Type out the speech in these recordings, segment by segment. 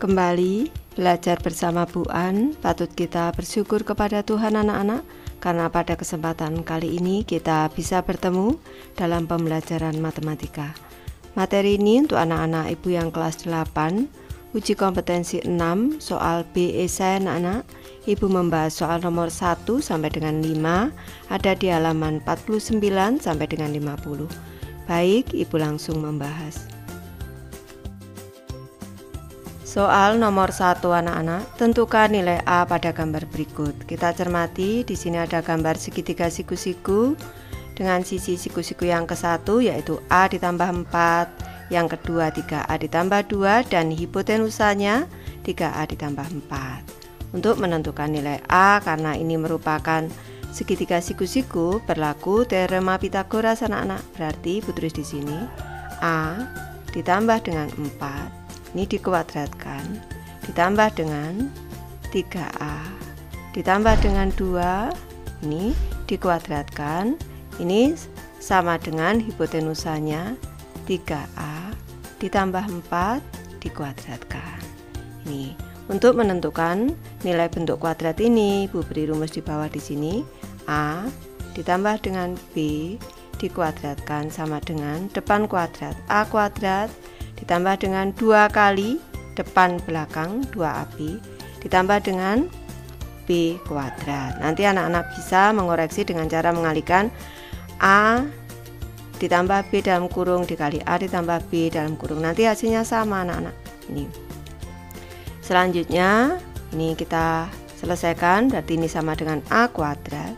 Kembali belajar bersama Bu An. Patut kita bersyukur kepada Tuhan anak-anak, karena pada kesempatan kali ini kita bisa bertemu dalam pembelajaran matematika. Materi ini untuk anak-anak ibu yang kelas 8, uji kompetensi 6, soal B esai anak-anak. Ibu membahas soal nomor 1 sampai dengan 5, ada di halaman 49 sampai dengan 50. Baik, ibu langsung membahas. Soal nomor 1 anak-anak, tentukan nilai A pada gambar berikut. Kita cermati, di sini ada gambar segitiga siku-siku dengan sisi siku-siku yang ke-1 yaitu A ditambah 4, yang kedua 3A ditambah 2 dan hipotenusanya 3A ditambah 4. Untuk menentukan nilai A, karena ini merupakan segitiga siku-siku, berlaku teorema Pythagoras anak-anak. Berarti ibu tulis di sini A ditambah dengan 4. Ini dikuadratkan, ditambah dengan 3A, ditambah dengan 2, ini dikuadratkan, ini sama dengan hipotenusanya 3A, ditambah 4, dikuadratkan. Ini untuk menentukan nilai bentuk kuadrat ini, ibu beri rumus di bawah di sini. A ditambah dengan B dikuadratkan sama dengan depan kuadrat A kuadrat ditambah dengan 2 kali depan belakang 2AB ditambah dengan B kuadrat. Nanti anak-anak bisa mengoreksi dengan cara mengalihkan A ditambah B dalam kurung dikali A ditambah B dalam kurung. Nanti hasilnya sama anak-anak. Ini. Selanjutnya ini kita selesaikan, berarti ini sama dengan A kuadrat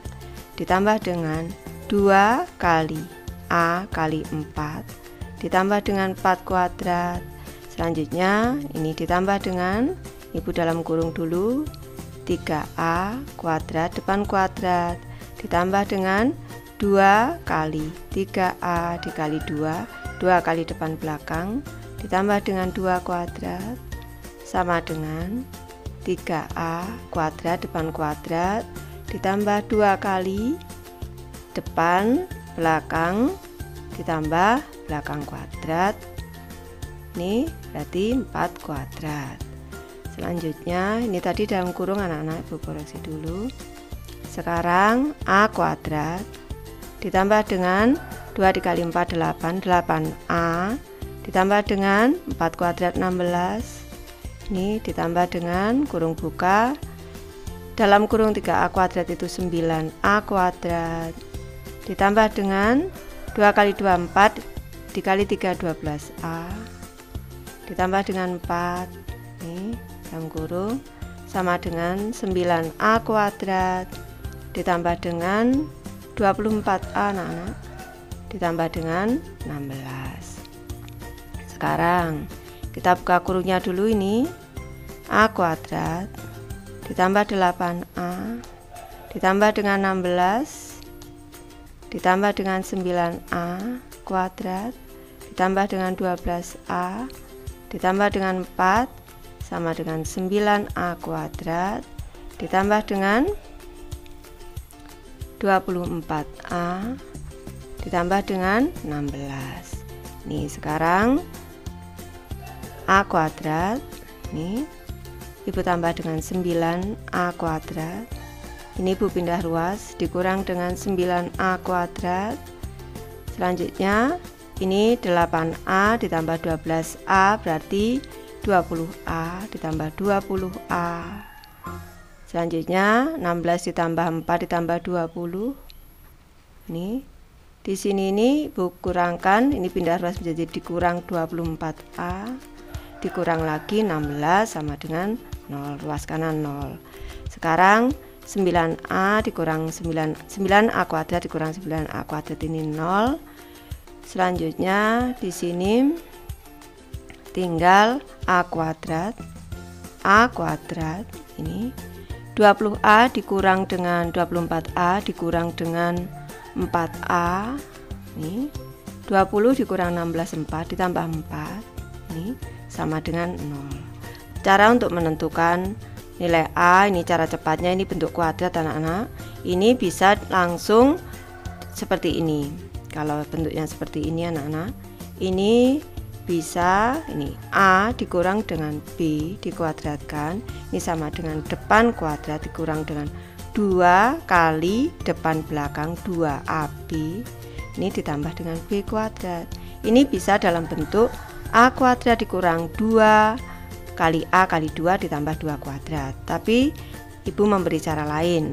ditambah dengan 2 kali A kali 4 ditambah dengan 4 kuadrat. Selanjutnya ini ditambah dengan, ibu dalam kurung dulu, 3A kuadrat depan kuadrat ditambah dengan 2 kali 3A dikali 2, 2 kali depan belakang ditambah dengan 2 kuadrat sama dengan 3A kuadrat depan kuadrat ditambah 2 kali depan belakang ditambah belakang kuadrat. Ini berarti 4 kuadrat. Selanjutnya ini tadi dalam kurung anak-anak, ibu koreksi dulu. Sekarang A kuadrat ditambah dengan 2 dikali 4 8, 8A ditambah dengan 4 kuadrat 16. Ini ditambah dengan kurung buka, dalam kurung 3A kuadrat itu 9A kuadrat ditambah dengan 2 kali 2 4 dikali 3 12A ditambah dengan 4, ini dalam kurung sama dengan 9A kuadrat ditambah dengan 24A anak-anak ditambah dengan 16. Sekarang kita buka kurungnya dulu, ini A kuadrat ditambah 8A ditambah dengan 16 ditambah dengan 9A kuadrat ditambah dengan 12A ditambah dengan 4 sama dengan 9A kuadrat ditambah dengan 24A ditambah dengan 16. Nih sekarang A kuadrat, nih ibu tambah dengan 9A kuadrat, ini ibu pindah ruas dikurang dengan 9A kuadrat. Selanjutnya ini 8A ditambah 12A berarti 20A ditambah 20A. Selanjutnya 16 ditambah 4 ditambah 20. Ini di sini ini ibu kurangkan, ini pindah ruas menjadi dikurang 24A dikurang lagi 16 sama dengan 0, ruas kanan 0. Sekarang 9A dikurang 9A kuadrat dikurang 9A kuadrat ini 0. Selanjutnya di sini tinggal A kuadrat ini 20A dikurang dengan 24A dikurang dengan 4A, ini 20 dikurang 16 4 ditambah 4, ini sama dengan 0. Cara untuk menentukan nilai A, ini cara cepatnya, ini bentuk kuadrat anak-anak, ini bisa langsung seperti ini. Kalau bentuknya seperti ini anak-anak, ini bisa ini A dikurang dengan B dikuadratkan, ini sama dengan depan kuadrat dikurang dengan 2 kali depan belakang 2AB, ini ditambah dengan B kuadrat. Ini bisa dalam bentuk A kuadrat dikurang 2 kali A kali 2 ditambah 2 kuadrat. Tapi Ibu memberi cara lain.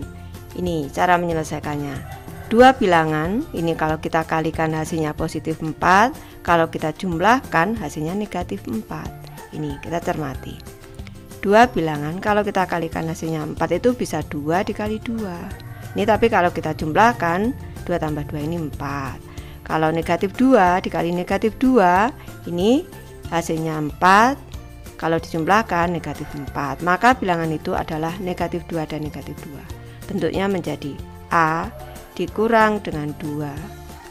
Ini cara menyelesaikannya. Dua bilangan, ini kalau kita kalikan hasilnya positif 4, kalau kita jumlahkan hasilnya negatif 4. Ini kita cermati. Dua bilangan kalau kita kalikan hasilnya 4 itu bisa 2 dikali 2. Ini tapi kalau kita jumlahkan 2 tambah 2 ini 4. Kalau negatif 2 dikali negatif 2, ini hasilnya 4. Kalau dijumlahkan negatif 4, maka bilangan itu adalah negatif 2 dan negatif 2. Bentuknya menjadi A dikurang dengan 2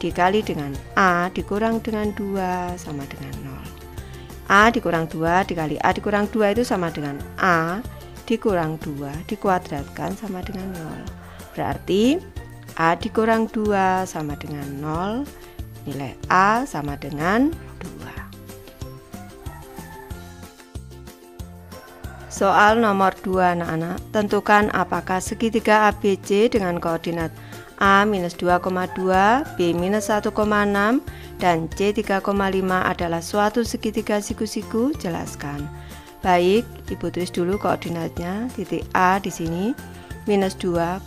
dikali dengan A dikurang dengan 2 sama dengan 0. A dikurang 2 dikali A dikurang 2 itu sama dengan A dikurang 2 dikuadratkan sama dengan 0. Berarti A dikurang 2 sama dengan 0. Nilai A sama dengan 2. Soal nomor 2 anak-anak, tentukan apakah segitiga ABC dengan koordinat A minus 2,2, B minus 1,6, dan C 3,5 adalah suatu segitiga siku-siku. Jelaskan. Baik, Ibu tulis dulu koordinatnya. Titik A di sini minus 2,2.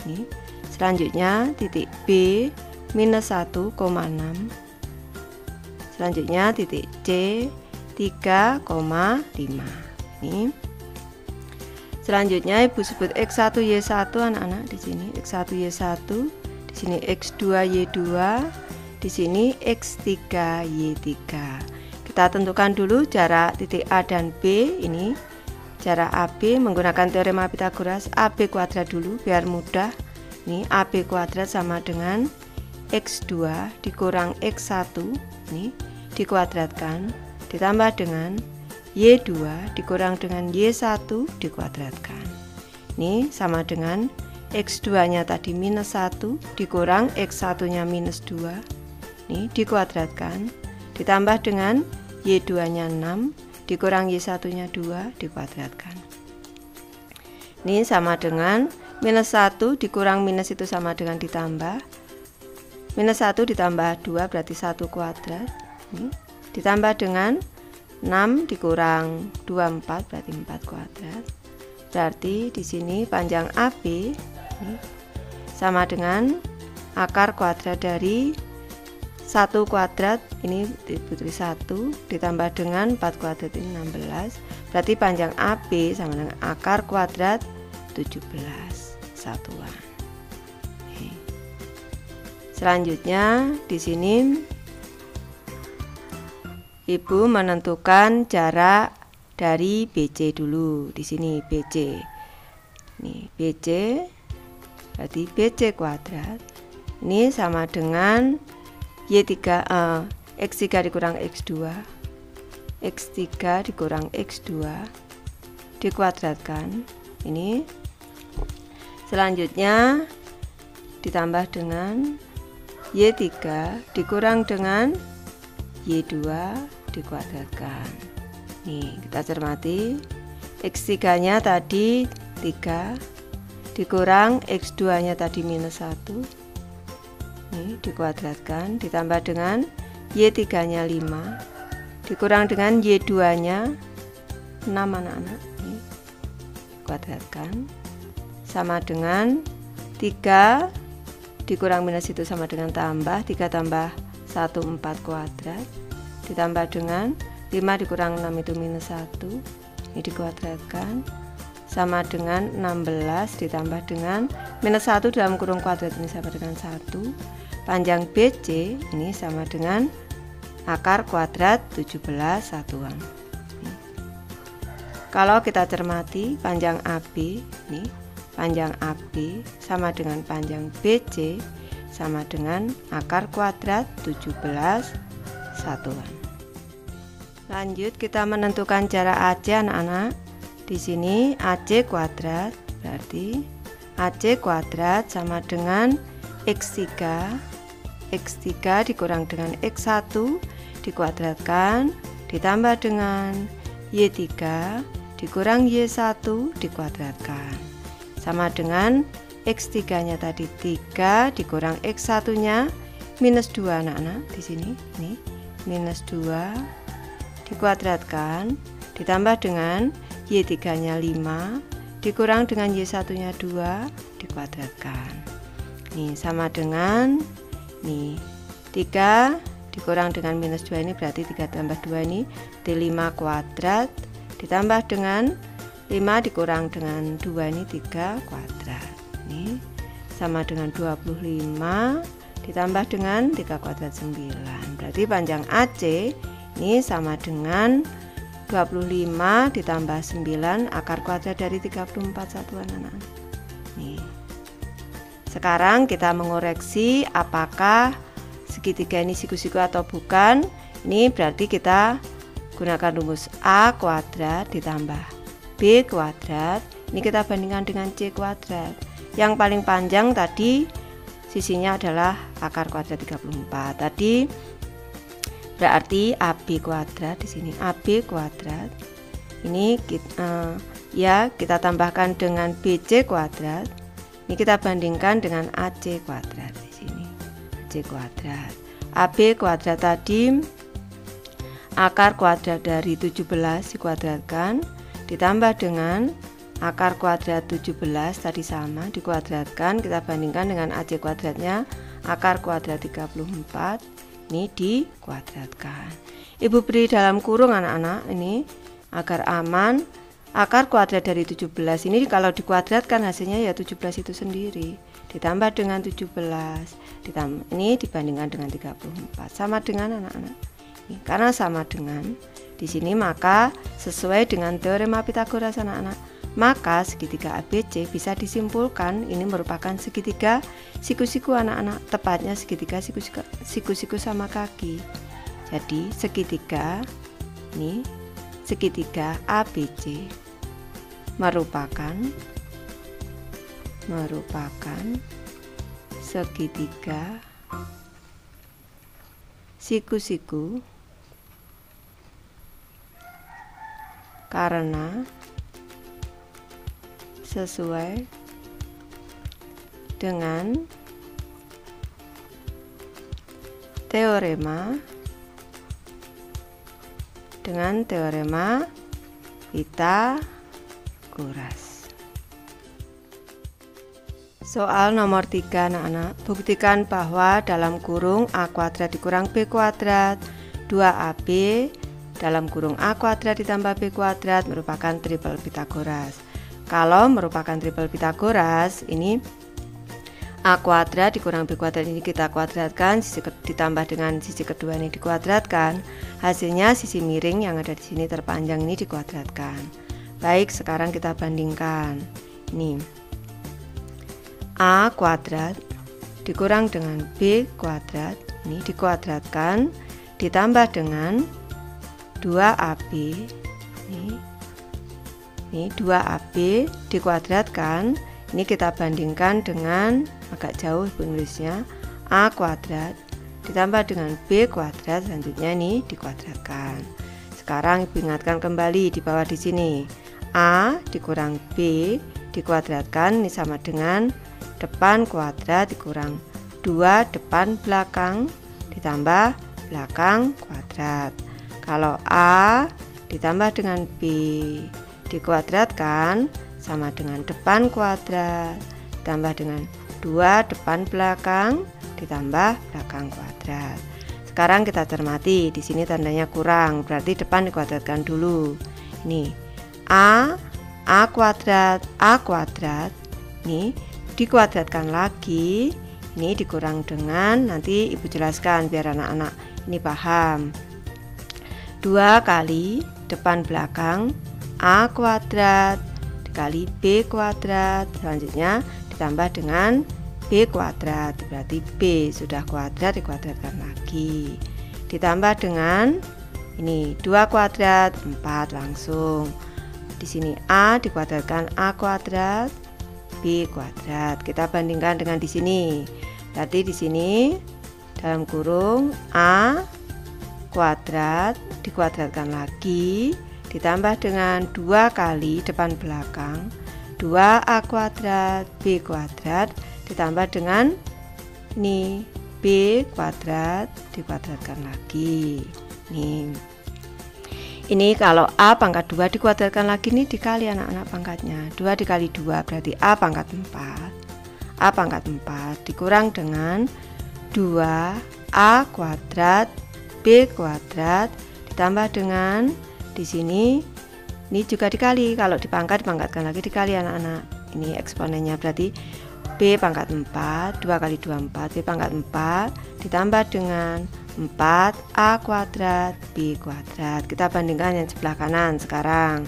Nih. Selanjutnya titik B minus 1,6. Selanjutnya titik C 3,5. Nih. Selanjutnya Ibu sebut X1 Y1 anak-anak di sini X1 Y1, di sini X2 Y2, di sini X3 Y3. Kita tentukan dulu jarak titik A dan B. Ini jarak AB menggunakan teorema Pythagoras. AB kuadrat dulu biar mudah. Ini AB kuadrat sama dengan X2 dikurang X1, ini dikuadratkan ditambah dengan Y2 dikurang dengan Y1 dikuadratkan. Ini sama dengan X2 nya tadi minus 1 dikurang X1 nya minus 2. Ini dikuadratkan ditambah dengan Y2 nya 6 dikurang Y1 nya 2 dikuadratkan. Ini sama dengan minus 1 dikurang minus itu sama dengan ditambah. Minus 1 ditambah 2 berarti 1 kuadrat. Ini ditambah dengan 6 dikurang 24 berarti 4 kuadrat. Berarti di sini panjang AB ini sama dengan akar kuadrat dari 1 kuadrat, ini ditulis 1 ditambah dengan 4 kuadrat ini 16. Berarti panjang AB sama dengan akar kuadrat 17 satuan. Selanjutnya di sini Ibu menentukan jarak dari BC dulu. Di sini BC. Nih, BC berarti BC kuadrat. Ini sama dengan Y3 X3 dikurang X2. X3 dikurang X2 dikuadratkan. Ini selanjutnya ditambah dengan Y3 dikurang dengan Y2 dikuadratkan. Nih, kita cermati. X3 nya tadi 3 dikurang X2 nya tadi minus 1. Nih, dikuadratkan ditambah dengan Y3 nya 5 dikurang dengan Y2 nya 6 anak-anak. Nih, kuadratkan sama dengan 3 dikurang minus itu sama dengan tambah 3 tambah 1 4 kuadrat ditambah dengan 5 dikurang 6 itu minus 1, ini dikuadratkan sama dengan 16 ditambah dengan minus 1 dalam kurung kuadrat ini sama dengan 1. Panjang BC ini sama dengan akar kuadrat 17 satuan. Kalau kita cermati panjang AB ini, panjang AB sama dengan panjang BC sama dengan akar kuadrat 17 satuan. Lanjut kita menentukan jarak AC anak-anak. Di sini AC kuadrat berarti AC kuadrat sama dengan X3 dikurang dengan X1 dikuadratkan ditambah dengan Y3 dikurang Y1 dikuadratkan. Sama dengan X3 nya tadi 3 dikurang X1 nya minus 2 anak-anak di sini. Ini minus 2 dikuadratkan ditambah dengan Y3 nya 5 dikurang dengan Y1 nya 2 dikuadratkan. Nih sama dengan nih 3 dikurang dengan minus 2 ini berarti 3 tambah 2 ini D5 kuadrat ditambah dengan 5 dikurang dengan 2 ini 3 kuadrat. Ini sama dengan 25 ditambah dengan 3 kuadrat 9. Berarti panjang AC ini sama dengan 25 ditambah 9 akar kuadrat dari 34 satuan anak. Nih. Sekarang kita mengoreksi apakah segitiga ini siku-siku atau bukan. Ini berarti kita gunakan rumus A kuadrat ditambah B kuadrat. Ini kita bandingkan dengan C kuadrat. Yang paling panjang tadi sisinya adalah akar kuadrat 34. Tadi berarti AB kuadrat di sini AB kuadrat. Ini kita tambahkan dengan BC kuadrat. Ini kita bandingkan dengan AC kuadrat di sini. AC kuadrat. AB kuadrat tadi akar kuadrat dari 17 dikuadratkan ditambah dengan akar kuadrat 17 tadi sama dikuadratkan, kita bandingkan dengan AC kuadratnya akar kuadrat 34 ini dikuadratkan. Ibu beri dalam kurung anak-anak ini agar aman. Akar kuadrat dari 17 ini kalau dikuadratkan hasilnya ya 17 itu sendiri ditambah dengan 17 ini dibandingkan dengan 34 sama dengan anak-anak. Karena sama dengan di sini maka sesuai dengan teorema Pythagoras anak-anak, maka segitiga ABC bisa disimpulkan ini merupakan segitiga siku-siku anak-anak, tepatnya segitiga siku-siku sama kaki. Jadi segitiga ini segitiga ABC merupakan segitiga siku-siku karena sesuai dengan teorema Pythagoras. Soal nomor 3 anak-anak, buktikan bahwa dalam kurung A kuadrat dikurang B kuadrat 2AB dalam kurung A kuadrat ditambah B kuadrat merupakan triple Pythagoras. Kalau merupakan triple Pythagoras, ini A kuadrat dikurang B kuadrat ini kita kuadratkan, ditambah dengan sisi kedua ini dikuadratkan, hasilnya sisi miring yang ada di sini terpanjang ini dikuadratkan. Baik, sekarang kita bandingkan. Ini A kuadrat dikurang dengan B kuadrat ini dikuadratkan ditambah dengan 2AB ini 2AB dikuadratkan, ini kita bandingkan dengan agak jauh penulisnya A kuadrat ditambah dengan B kuadrat, selanjutnya ini dikuadratkan. Sekarang Ibu ingatkan kembali di bawah di sini A dikurang B dikuadratkan ini sama dengan depan kuadrat dikurang 2 depan belakang ditambah belakang kuadrat. Kalau A ditambah dengan B dikuadratkan sama dengan depan kuadrat ditambah dengan 2 depan belakang ditambah belakang kuadrat. Sekarang kita cermati, di sini tandanya kurang, berarti depan dikuadratkan dulu. Ini A kuadrat ini dikuadratkan lagi, ini dikurang dengan, nanti Ibu jelaskan biar anak-anak ini paham. 2 kali depan belakang A kuadrat dikali B kuadrat, selanjutnya ditambah dengan B kuadrat, berarti B sudah kuadrat dikuadratkan lagi, ditambah dengan ini 2 kuadrat 4 langsung. Di sini A dikuadratkan A kuadrat B kuadrat, kita bandingkan dengan di sini. Berarti di sini dalam kurung A kuadrat dikuadratkan lagi ditambah dengan 2 kali depan belakang 2A kuadrat B kuadrat ditambah dengan ini B kuadrat dikuadratkan lagi. Ini kalau A pangkat 2 dikuadratkan lagi nih dikali anak-anak pangkatnya. 2 dikali 2 berarti A pangkat 4. A pangkat 4 dikurang dengan 2A kuadrat B kuadrat ditambah dengan di sini ini juga dikali, kalau dipangkatkan lagi dikali anak-anak. Ini eksponennya berarti B pangkat 4 2 kali 2 4 B pangkat 4 ditambah dengan 4A kuadrat B kuadrat. Kita bandingkan yang sebelah kanan sekarang.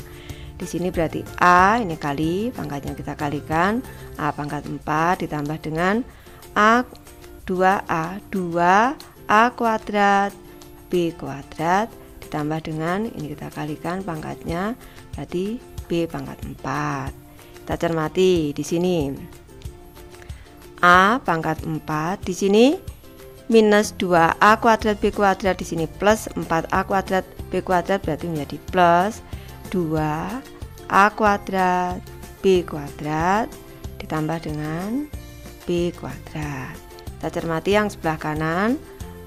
Di sini berarti A ini kali pangkatnya kita kalikan A pangkat 4 ditambah dengan A 2A kuadrat B kuadrat ditambah dengan ini kita kalikan pangkatnya berarti B pangkat 4. Kita cermati di sini. A pangkat 4 di sini minus 2A kuadrat B kuadrat, di sini plus 4A kuadrat B kuadrat berarti menjadi plus 2A kuadrat B kuadrat ditambah dengan B kuadrat. Kita cermati yang sebelah kanan.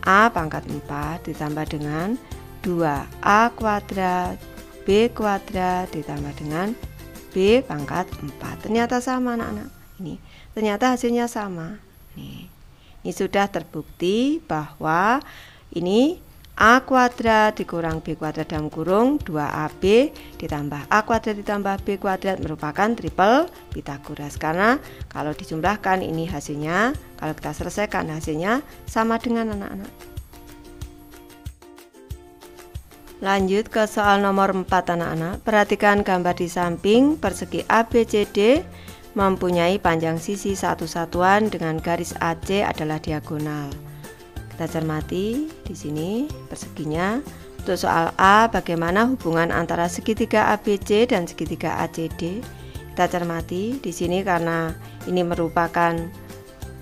A pangkat 4 ditambah dengan 2A kuadrat B kuadrat ditambah dengan B pangkat 4. Ternyata sama anak-anak. Ini ternyata hasilnya sama. Ini sudah terbukti bahwa ini A kuadrat dikurang B kuadrat dalam kurung 2AB ditambah A kuadrat ditambah B kuadrat merupakan triple Pythagoras. Karena kalau dijumlahkan ini hasilnya, kalau kita selesaikan hasilnya sama dengan anak-anak. Lanjut ke soal nomor 4 anak-anak. Perhatikan gambar di samping. Persegi ABCD mempunyai panjang sisi satu satuan dengan garis AC adalah diagonal. Kita cermati di sini perseginya. Untuk soal A, bagaimana hubungan antara segitiga ABC dan segitiga ACD? Kita cermati di sini karena ini merupakan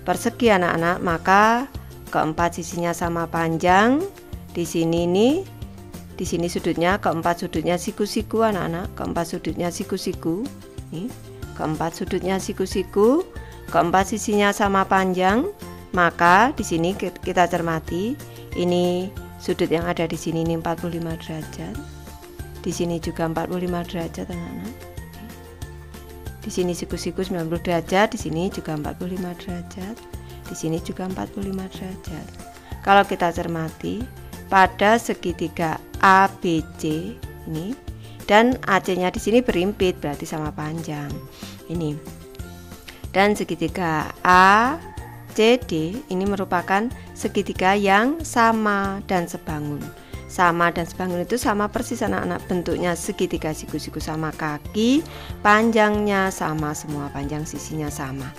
persegi anak-anak, maka keempat sisinya sama panjang. Di sini sudutnya keempat sudutnya siku-siku anak-anak, keempat sudutnya siku-siku. Nih, keempat sudutnya siku-siku, keempat sisinya sama panjang. Maka di sini kita cermati, ini sudut yang ada di sini ini 45 derajat. Di sini juga 45 derajat anak-anak. Di sini siku-siku 90 derajat, di sini juga 45 derajat. Di sini juga 45 derajat. Kalau kita cermati pada segitiga ABC ini dan AC-nya di sini berimpit berarti sama panjang. Ini. Dan segitiga ACD ini merupakan segitiga yang sama dan sebangun. Sama dan sebangun itu sama persis anak-anak, bentuknya segitiga siku-siku sama kaki, panjangnya sama semua, panjang sisinya sama.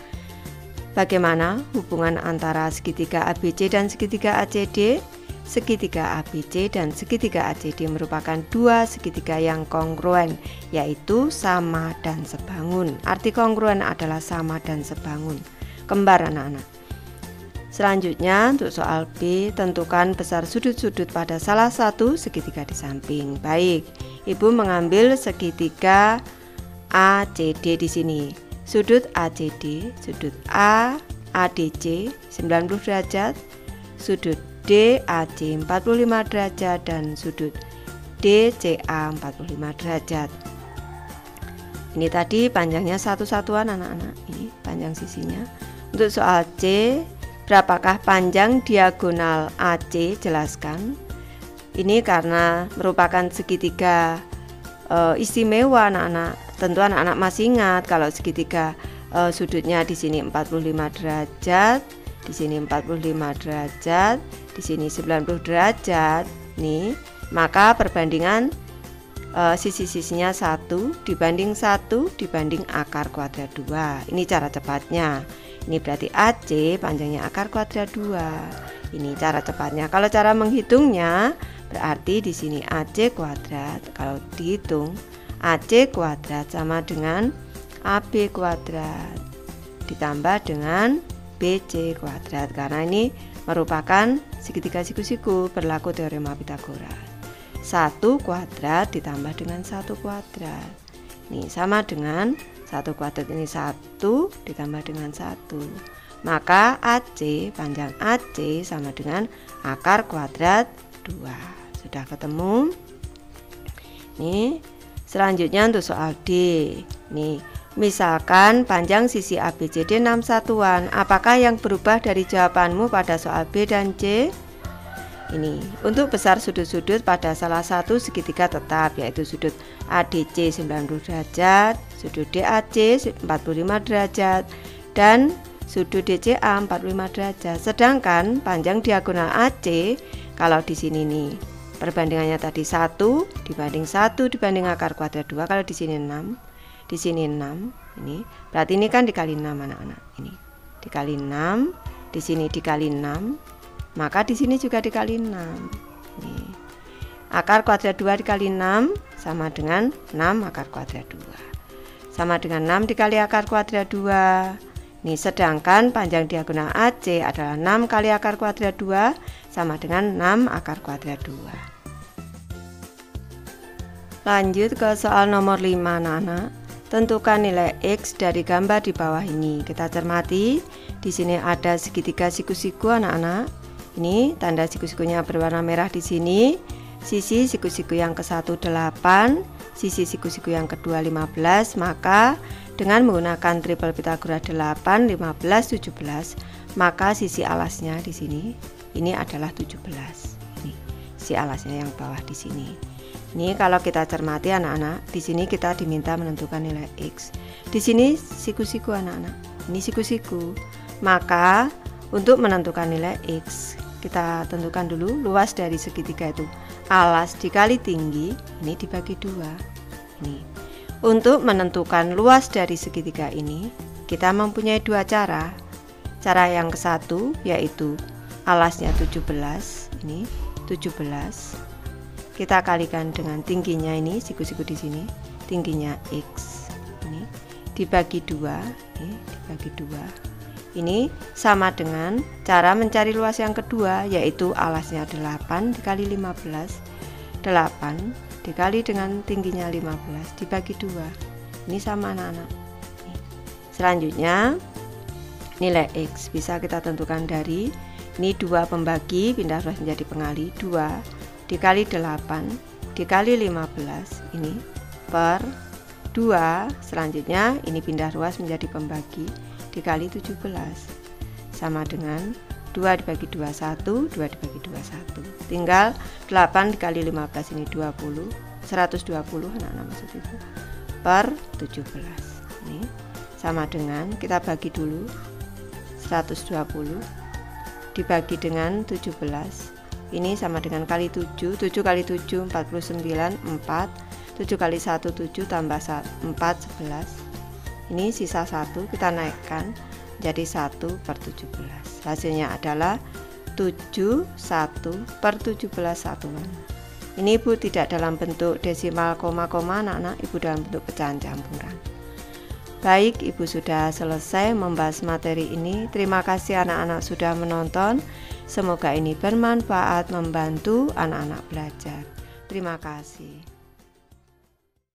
Bagaimana hubungan antara segitiga ABC dan segitiga ACD? Segitiga ABC dan segitiga ACD merupakan dua segitiga yang kongruen, yaitu sama dan sebangun. Arti kongruen adalah sama dan sebangun, kembar anak-anak. Selanjutnya untuk soal B, tentukan besar sudut-sudut pada salah satu segitiga di samping. Baik, Ibu mengambil segitiga ACD di sini. Sudut ACD, sudut ADC 90 derajat, sudut DAC 45 derajat dan sudut DCA 45 derajat. Ini tadi panjangnya satu satuan anak-anak. Ini panjang sisinya. Untuk soal C, berapakah panjang diagonal AC? Jelaskan. Ini karena merupakan segitiga istimewa anak-anak. Tentu anak-anak masih ingat kalau segitiga sudutnya di sini 45 derajat, di sini 45 derajat, di sini 90 derajat nih, maka perbandingan sisi-sisinya 1 dibanding 1 dibanding akar kuadrat 2. Ini cara cepatnya. Ini berarti AC panjangnya akar kuadrat 2. Ini cara cepatnya. Kalau cara menghitungnya berarti di sini AC kuadrat, kalau dihitung AC kuadrat sama dengan AB kuadrat ditambah dengan BC kuadrat, karena ini merupakan segitiga siku-siku, berlaku teorema Pythagoras. 1 kuadrat ditambah dengan 1 kuadrat. Ini sama dengan 1 kuadrat ini 1 ditambah dengan 1. Maka AC, panjang AC sama dengan akar kuadrat 2. Sudah ketemu? Nih, selanjutnya untuk soal D. Nih, misalkan panjang sisi ABCD 6 satuan. Apakah yang berubah dari jawabanmu pada soal B dan C? Ini untuk besar sudut-sudut pada salah satu segitiga tetap, yaitu sudut ADC 90 derajat, sudut DAC 45 derajat, dan sudut DCA 45 derajat. Sedangkan panjang diagonal AC, kalau di sini nih perbandingannya tadi 1 dibanding 1 dibanding akar kuadrat 2, kalau di sini 6, di sini 6, ini berarti ini kan dikali 6 anak-anak. Ini dikali 6, di sini dikali 6. Maka di sini juga dikali 6. Nih. Akar kuadrat 2 dikali 6 sama dengan 6 akar kuadrat 2. Sama dengan 6 dikali akar kuadrat 2. Nih, sedangkan panjang diagonal AC adalah 6 kali akar kuadrat 2 sama dengan 6 akar kuadrat 2. Lanjut ke soal nomor 5 anak-anak. Tentukan nilai X dari gambar di bawah ini. Kita cermati. Di sini ada segitiga siku-siku anak-anak. Ini tanda siku-sikunya berwarna merah di sini. Sisi siku-siku yang ke-1 8, sisi siku-siku yang kedua 15. Maka dengan menggunakan triple Pythagoras 8, 15, 17, maka sisi alasnya di sini ini adalah 17. Ini sisi alasnya yang bawah di sini. Ini kalau kita cermati anak-anak, di sini kita diminta menentukan nilai X. Di sini siku-siku anak-anak. Ini siku-siku. Maka untuk menentukan nilai X, kita tentukan dulu luas dari segitiga itu. Alas dikali tinggi, ini dibagi 2. Ini. Untuk menentukan luas dari segitiga ini, kita mempunyai 2 cara. Cara yang ke-1 yaitu alasnya 17, ini 17. Kita kalikan dengan tingginya ini, siku-siku di sini, tingginya X. Ini dibagi 2, ini dibagi 2. Ini sama dengan cara mencari luas yang kedua, yaitu alasnya 8 dikali 15. 8 dikali dengan tingginya 15 dibagi 2. Ini sama anak-anak. Selanjutnya nilai X bisa kita tentukan dari ini 2 pembagi pindah ruas menjadi pengali, 2 dikali 8 dikali 15 ini per 2. Selanjutnya ini pindah ruas menjadi pembagi dikali 17 sama dengan 2 dibagi 2 1, 2 dibagi 2 1. Tinggal 8 dikali 15 ini 20, 120 anak-anak maksud itu per 17. Ini sama dengan kita bagi dulu 120 dibagi dengan 17. Ini sama dengan kali 7, 7 kali 7 49, 4, 7 kali 1 7 tambah 4 11. Ini sisa 1 kita naikkan jadi 1 per 17. Hasilnya adalah 71 per 17 satuan. Ini Ibu tidak dalam bentuk desimal koma-koma anak-anak, Ibu dalam bentuk pecahan campuran. Baik, Ibu sudah selesai membahas materi ini. Terima kasih anak-anak sudah menonton. Semoga ini bermanfaat membantu anak-anak belajar. Terima kasih.